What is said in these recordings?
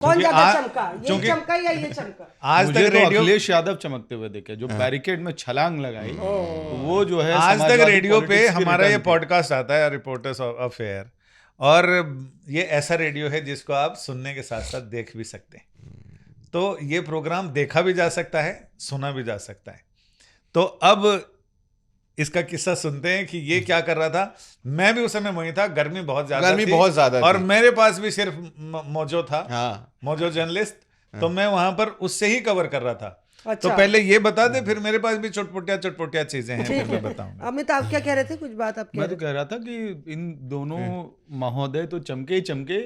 कौन ज्यादा चमका, ये चमका या ये चमका? आज तक रेडियो अखिलेश यादव चमकते हुए देखे, जो बैरिकेड में छलांग लगाई, वो जो है आज तक समाजवादी रेडियो पे पॉलिटिक्स की हमारा ये रिटर्न थी। पॉडकास्ट आता है रिपोर्टर्स अफेयर, और ये ऐसा रेडियो है जिसको आप सुनने के साथ साथ देख भी सकते हैं। तो ये प्रोग्राम देखा भी जा सकता है, सुना भी जा सकता है। तो अब इसका किस्सा सुनते हैं कि ये क्या कर रहा था। मैं भी उस समय वहीं था, गर्मी बहुत ज्यादा थी और मेरे पास भी सिर्फ मोजो था, मोजो जर्नलिस्ट, तो मैं वहां पर उससे ही कवर कर रहा था। अच्छा। तो पहले ये बता दे, फिर मेरे पास भी चुटपुटिया चीजें हैं, फिर मैं बताऊंगा। अमित, आप क्या कह रहे थे? कुछ बात आप कह मैं रहे तो कह रहा था कि इन दोनों महोदय तो चमके ही चमके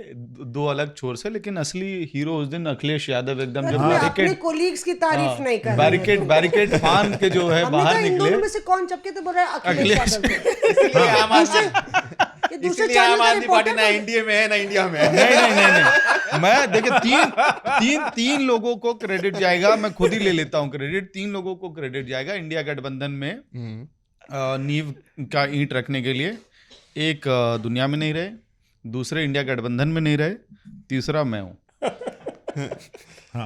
दो अलग छोर से, लेकिन असली हीरो उस दिन अखिलेश यादव एकदम जब थे। अपने कोलीग्स की तारीफ नहीं कर रहे। बैरिकेड फान के जो है बाहर इन निकले। दोनों में से कौन चमके थे? बोल रहे अखिलेश यादव थे। इसलिए आम आदमी दूसरे आम आदमी पार्टी ना एनडीए में है ना इंडिया में है। नहीं, मैं देखिए तीन लोगों को क्रेडिट जाएगा, मैं खुद ही ले लेता हूँ क्रेडिट। 3 लोगों को क्रेडिट जाएगा इंडिया गठबंधन में नींव का ईंट रखने के लिए। एक दुनिया में नहीं रहे, दूसरे इंडिया गठबंधन में नहीं रहे, तीसरा मैं हूँ।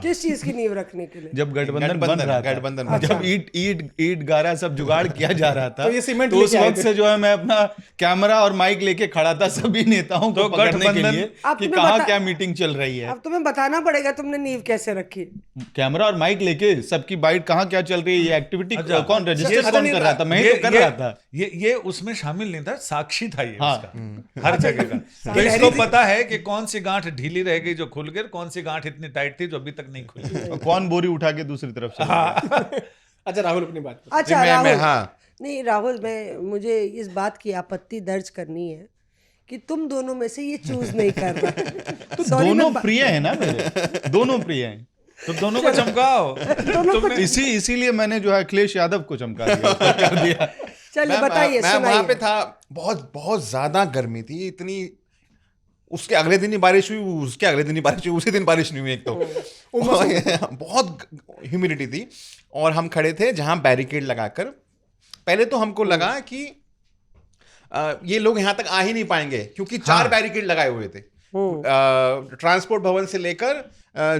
किस चीज की नींव रखने के लिए? जब गठबंधन बन रहा था, गठबंधन जब ईट गारा सब जुगाड़ किया जा रहा था, तो ये सीमेंट तो उस लेके आए वक्त से जो है मैं अपना कैमरा और माइक लेके खड़ा था सभी नेताओं को पकड़ने के लिए अब कि तुम्हें कहाँ क्या मीटिंग चल रही है। अब तुम्हें बताना पड़ेगा तुमने नींव कैसे रखी। कैमरा और माइक लेके सबकी बाइट कहाँ क्या चल रही है, ये एक्टिविटी कौन रजिस्टर कौन कर रहा था? मैं ही तो कर रहा था। ये उसमें शामिल नहीं था, साक्षी था ये उसका, हर जगह का। तो इसको पता है कि कौन सी गांठ ढीली रह गई जो खुल गई, कौन सी गांठ इतनी टाइट थी जो अभी तक नहीं खुली। कौन बोरी उठा के दूसरी तरफ से। अच्छा राहुल अपनी बात। अच्छा राहुल, नहीं राहुल, मुझे इस बात की आपत्ति दर्ज करनी है कि तुम दोनों में से ये चूज नहीं कर रहा। तो दोनों प्रिय है ना मेरे, दोनों प्रिय हैं, तो दोनों को चमकाओ। इसीलिए मैंने जो है अखिलेश यादव को चमका दिया, कर दिया। चलिए बताइए। मैं वहां पे था, बहुत ज्यादा गर्मी थी, इतनी उसके अगले दिन ही बारिश हुई, उसके अगले दिन ही बारिश हुई, उसी दिन बारिश नहीं हुई। एक तो बहुत ह्यूमिडिटी थी और हम खड़े थे जहां बैरिकेड लगाकर। पहले तो हमको लगा कि ये लोग यहां तक आ ही नहीं पाएंगे, क्योंकि 4 बैरिकेड लगाए हुए थे। ट्रांसपोर्ट भवन से लेकर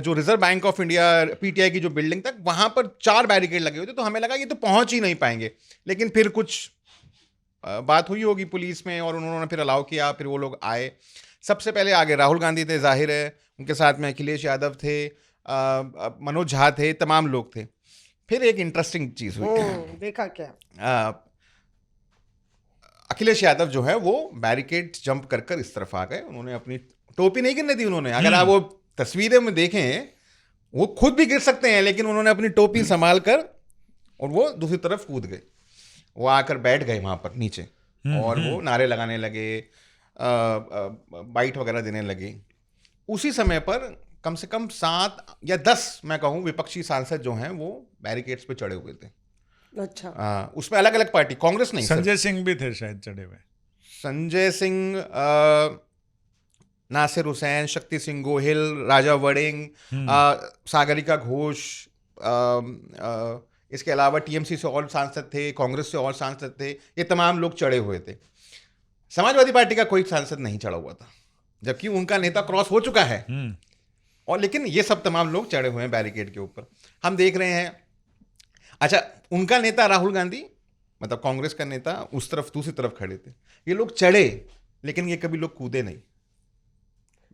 जो reserve bank of India PTI की जो बिल्डिंग तक, वहां पर 4 बैरिकेड लगे हुए थे। तो हमें लगा ये तो पहुंच ही नहीं पाएंगे, लेकिन फिर कुछ बात हुई होगी पुलिस में और उन्होंने फिर अलाउ किया, फिर वो लोग आए। सबसे पहले आगे राहुल गांधी थे, जाहिर है, उनके साथ में अखिलेश यादव थे, मनोज झा थे, तमाम लोग थे। फिर एक इंटरेस्टिंग चीज हुई। देखा क्या? अखिलेश यादव जो है वो बैरिकेड जंप कर कर इस तरफ आ गए। उन्होंने अपनी टोपी नहीं गिरने दी उन्होंने। अगर आप वो तस्वीरें में देखें, वो खुद भी गिर सकते हैं, लेकिन उन्होंने अपनी टोपी संभाल कर और वो दूसरी तरफ कूद गए। वो आकर बैठ गए वहां पर नीचे और वो नारे लगाने लगे, बाइट वगैरह देने लगे। उसी समय पर कम से कम 7 या 10 मैं कहूँ विपक्षी सांसद जो हैं वो बैरिकेड्स पे चढ़े हुए थे। अच्छा। उसमें अलग अलग पार्टी, कांग्रेस नहीं, संजय सिंह भी थे शायद चढ़े हुए। संजय सिंह, नासिर हुसैन, शक्ति सिंह गोहिल, राजा वड़िंग, सागरिका घोष, इसके अलावा टीएमसी से और सांसद थे, कांग्रेस से और सांसद थे। ये तमाम लोग चढ़े हुए थे। समाजवादी पार्टी का कोई सांसद नहीं चढ़ा हुआ था, जबकि उनका नेता क्रॉस हो चुका है। और लेकिन ये सब तमाम लोग चढ़े हुए हैं बैरिकेड के ऊपर। हम देख रहे हैं। अच्छा, उनका नेता राहुल गांधी, मतलब कांग्रेस का नेता, उस तरफ दूसरी तरफ खड़े थे। ये लोग चढ़े, लेकिन ये कभी लोग कूदे नहीं।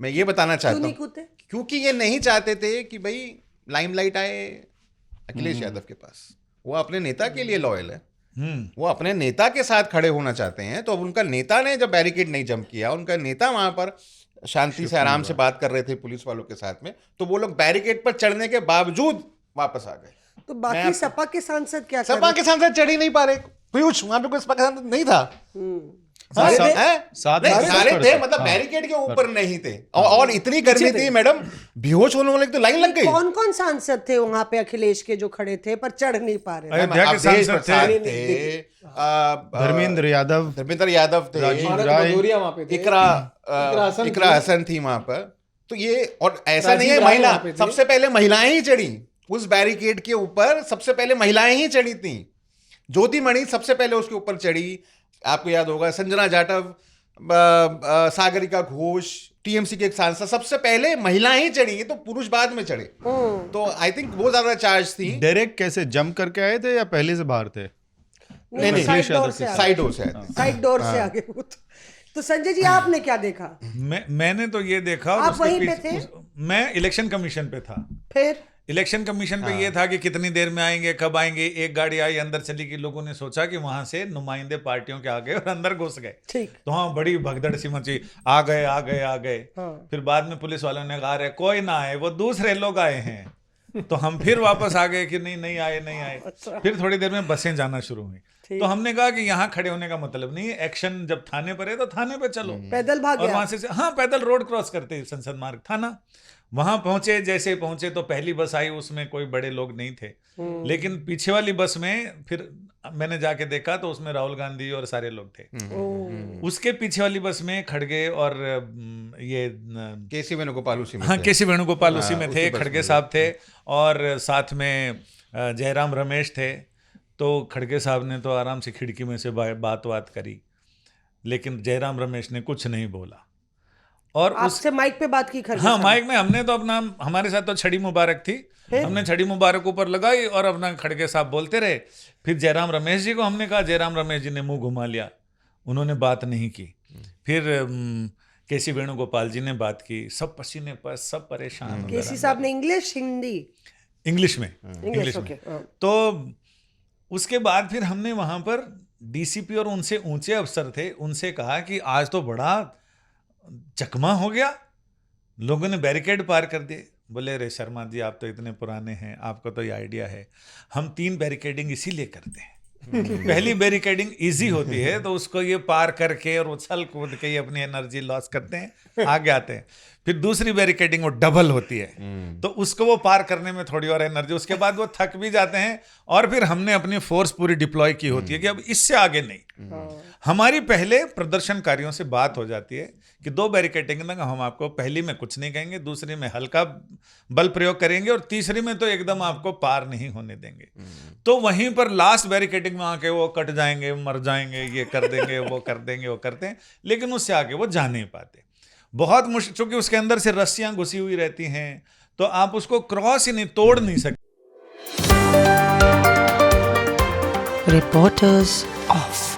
मैं ये बताना चाहता हूँ क्योंकि ये नहीं चाहते थे कि भाई लाइमलाइट आए अखिलेश यादव के पास। वो अपने नेता के लिए लॉयल है, वो अपने नेता के साथ खड़े होना चाहते हैं। तो अब उनका नेता ने जब बैरिकेड नहीं जंप किया, उनका नेता वहां पर शांति से आराम से बात कर रहे थे पुलिस वालों के साथ में, तो वो लोग बैरिकेड पर चढ़ने के बावजूद वापस आ गए। तो बाकी सपा के सांसद क्या? सपा के सांसद चढ़ ही नहीं पा रहे। पीयूष, वहां पे कोई सपा का सांसद नहीं था। सारे थे, मतलब बैरिकेड के ऊपर नहीं थे। और इतनी गर्मी थी मैडम, बेहोश होने वाले तो लाइन लग गई। कौन कौन सांसद थे वहां पे अखिलेश के जो खड़े थे पर चढ़ नहीं पा रहे? अयोध्या के सांसद थे, धर्मेंद्र यादव थे, राजीव राय, इकरा हसन थी वहां पर। तो ये, और ऐसा नहीं है महिला, सबसे पहले महिलाएं ही चढ़ी उस बैरिकेड के ऊपर। सबसे पहले महिलाएं ही चढ़ी थी। ज्योति मणि सबसे पहले उसके ऊपर चढ़ी। आपको याद होगा, संजना जाटव सागरिका घोष, टीएमसी के एक सांसद, सबसे पहले महिलाएं ही चढ़ी, ये तो पुरुष बाद में चढ़े। तो आई थिंक वो ज्यादा चार्ज थी। डायरेक्ट कैसे जंप करके आए थे या पहले से बाहर थे? नहीं, साइड डोर से आगे। साइड डोर से आए थे। साइड डोर से आगे। तो संजय जी आपने क्या देखा? मैंने तो ये देखा, और आप उसके वहीं पे पीछे- थे? मैं इलेक्शन कमीशन पे था। फिर इलेक्शन कमीशन पे ये था कि कितनी देर में आएंगे, कब आएंगे। एक गाड़ी आई, अंदर चली गई, लोगों ने सोचा कि वहां से नुमाइंदे पार्टियों के आ गए और अंदर घुस गए। ठीक। तो हाँ, बड़ी भगदड़ सी मची, आ गए आ गए आ गए। हाँ। फिर बाद में पुलिस वालों ने कहा, अरे कोई ना आए, वो दूसरे लोग आए हैं। तो हम फिर वापस आ गए कि नहीं आए, नहीं आए। अच्छा। फिर थोड़ी देर में बसें जाना शुरू हुई। तो हमने कहा कि यहाँ खड़े होने का मतलब नहीं है, एक्शन जब थाने पर है तो थाने पर चलो। पैदल भाग और गया? वहां से हाँ, पैदल रोड क्रॉस करते ही संसद मार्ग थाना। वहां पहुंचे, जैसे पहुंचे तो पहली बस आई, उसमें कोई बड़े लोग नहीं थे। लेकिन पीछे वाली बस में फिर मैंने जाके देखा तो उसमें राहुल गांधी और सारे लोग थे। उसके पीछे वाली बस में खड़गे और ये केसी वेणुगोपाल उसी में हाँ, थे। केसी वेणुगोपाल उसी में उसी थे, बस खड़गे में साहब थे, और साथ में जयराम रमेश थे। तो खड़गे साहब ने तो आराम से खिड़की में से बात करी, लेकिन जयराम रमेश ने कुछ नहीं बोला। और आपसे माइक पे बात की खड़गे हाँ, साहब? माइक में हमने तो अपना, हमारे साथ तो छड़ी मुबारक थी, हमने छड़ी मुबारक ऊपर लगाई और अपना खड़गे साहब बोलते रहे। फिर जयराम रमेश जी को हमने कहा, जयराम रमेश जी ने मुंह घुमा लिया, उन्होंने बात नहीं की। फिर केसी वेणुगोपाल जी ने बात की, सब पसीने पर, सब परेशान। केसी साहब ने इंग्लिश, हिंदी? इंग्लिश में, इंग्लिश, ओके। तो उसके बाद फिर हमने वहां पर डीसीपी और उनसे ऊंचे अफसर थे, उनसे कहा कि आज तो बड़ा चकमा हो गया, लोगों ने बैरिकेड पार कर दिए। बोले, रे शर्मा जी, आप तो इतने पुराने हैं, आपको तो ये आइडिया है, हम 3 बैरिकेडिंग इसीलिए करते हैं। पहली बैरिकेडिंग इजी होती है, तो उसको ये पार करके और उछल कूद के ये अपनी एनर्जी लॉस करते हैं, आगे आते हैं। फिर दूसरी बैरिकेडिंग वो डबल होती है, तो उसको वो पार करने में थोड़ी और एनर्जी, उसके बाद वो थक भी जाते हैं। और फिर हमने अपनी फोर्स पूरी डिप्लॉय की होती है कि अब इससे आगे नहीं। हमारी पहले प्रदर्शनकारियों से बात हो जाती है कि 2 बैरिकेडिंग में हम आपको पहली में कुछ नहीं कहेंगे, दूसरी में हल्का बल प्रयोग करेंगे, और तीसरी में तो एकदम आपको पार नहीं होने देंगे। तो वहीं पर लास्ट बैरिकेडिंग में आके वो कट जाएंगे, मर जाएंगे, ये कर देंगे, वो कर देंगे, वो करते हैं, लेकिन उससे आगे वो जा नहीं पाते। बहुत मुश्किल, चूंकि उसके अंदर से रस्सियां घुसी हुई रहती हैं, तो आप उसको क्रॉस ही नहीं, तोड़ नहीं सकते। Reporters off.